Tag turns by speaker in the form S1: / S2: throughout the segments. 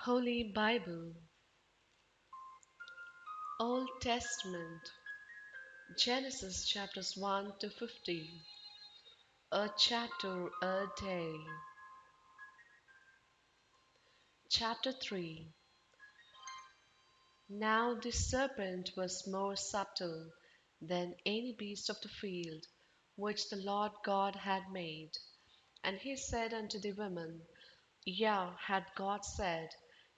S1: Holy Bible, Old Testament, Genesis chapters 1 to 50, a chapter a day. Chapter 3. Now the serpent was more subtle than any beast of the field which the Lord God had made. And he said unto the woman, Yea, had God said,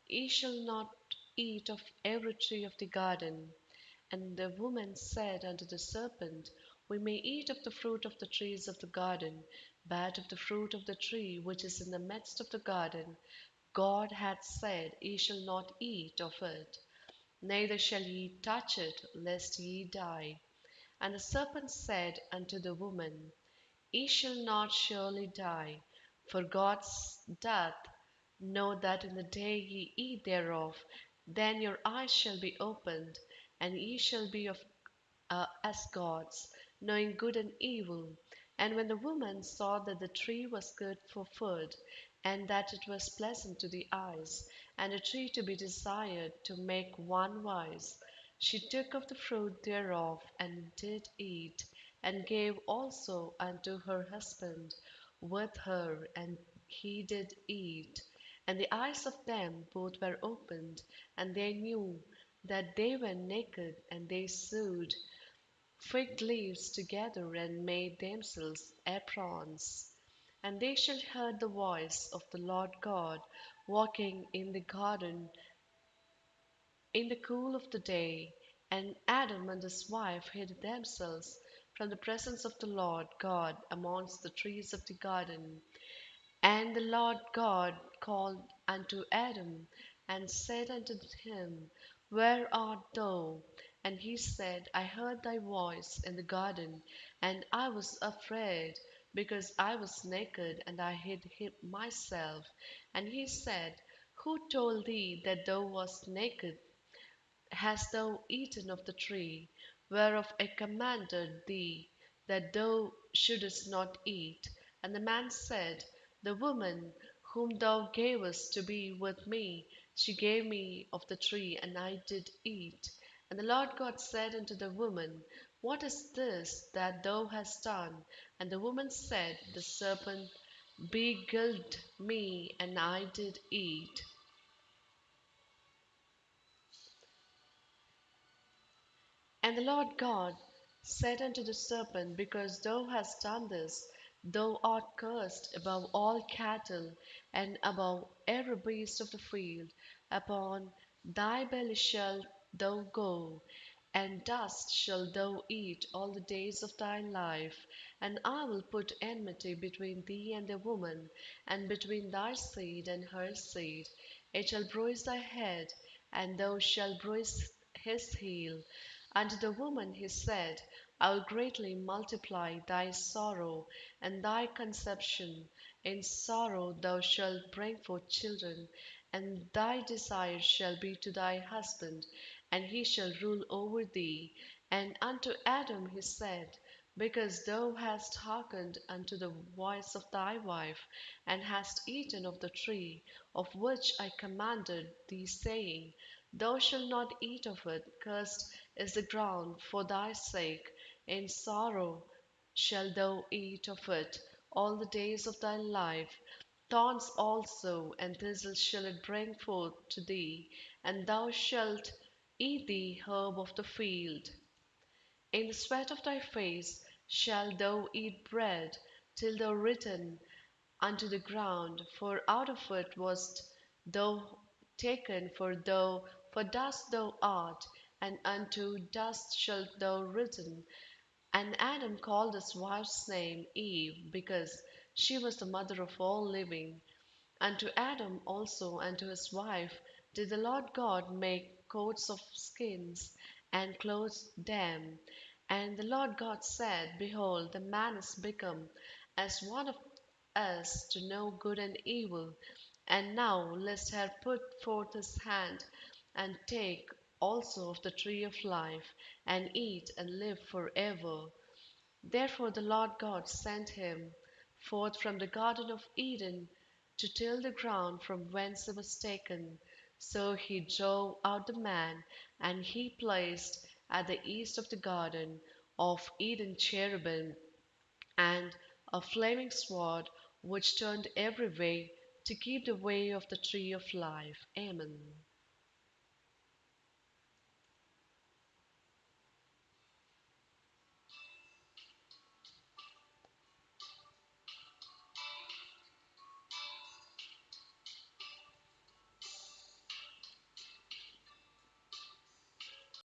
S1: Ye shall not eat of every tree of the garden. And the woman said unto the serpent, We may eat of the fruit of the trees of the garden, but of the fruit of the tree which is in the midst of the garden, God hath said, Ye shall not eat of it, neither shall ye touch it, lest ye die. And the serpent said unto the woman, Ye shall not surely die, for God doth know that in the day ye eat thereof, then your eyes shall be opened, and ye shall be as gods, knowing good and evil. And when the woman saw that the tree was good for food, and that it was pleasant to the eyes, and a tree to be desired to make one wise, she took of the fruit thereof, and did eat, and gave also unto her husband with her, and he did eat. And the eyes of them both were opened, and they knew that they were naked, and they sewed fig leaves together and made themselves aprons. And they shall hear the voice of the Lord God walking in the garden in the cool of the day. And Adam and his wife hid themselves from the presence of the Lord God amongst the trees of the garden. And the Lord God called unto Adam, and said unto him, Where art thou? And he said, I heard thy voice in the garden, and I was afraid, because I was naked, and I hid myself. And he said, Who told thee that thou wast naked? Hast thou eaten of the tree, whereof I commanded thee that thou shouldest not eat? And the man said, The woman whom thou gavest to be with me, she gave me of the tree, and I did eat. And the Lord God said unto the woman, What is this that thou hast done? And the woman said, The serpent beguiled me, and I did eat. And the Lord God said unto the serpent, Because thou hast done this, thou art cursed above all cattle, and above every beast of the field. Upon thy belly shalt thou go, and dust shalt thou eat all the days of thy life. And I will put enmity between thee and the woman, and between thy seed and her seed. It shall bruise thy head, and thou shalt bruise his heel. Unto the woman he said, I will greatly multiply thy sorrow and thy conception. In sorrow thou shalt bring forth children, and thy desire shall be to thy husband, and he shall rule over thee. And unto Adam he said, Because thou hast hearkened unto the voice of thy wife, and hast eaten of the tree of which I commanded thee, saying, Thou shalt not eat of it, cursed is the ground for thy sake. In sorrow shalt thou eat of it all the days of thy life. Thorns also and thistles shall it bring forth to thee, and thou shalt eat the herb of the field. In the sweat of thy face shalt thou eat bread, till thou return unto the ground, for out of it wast thou taken, for dust thou art, and unto dust shalt thou return. And Adam called his wife's name Eve, because she was the mother of all living. Unto Adam also and to his wife did the Lord God make coats of skins, and clothed them. And the Lord God said, Behold, the man is become as one of us to know good and evil. And now lest he put forth his hand, and take also of the tree of life, and eat and live for ever. Therefore the Lord God sent him forth from the garden of Eden to till the ground from whence he was taken. So he drove out the man, and he placed at the east of the garden of Eden cherubim and a flaming sword which turned every way to keep the way of the tree of life. Amen.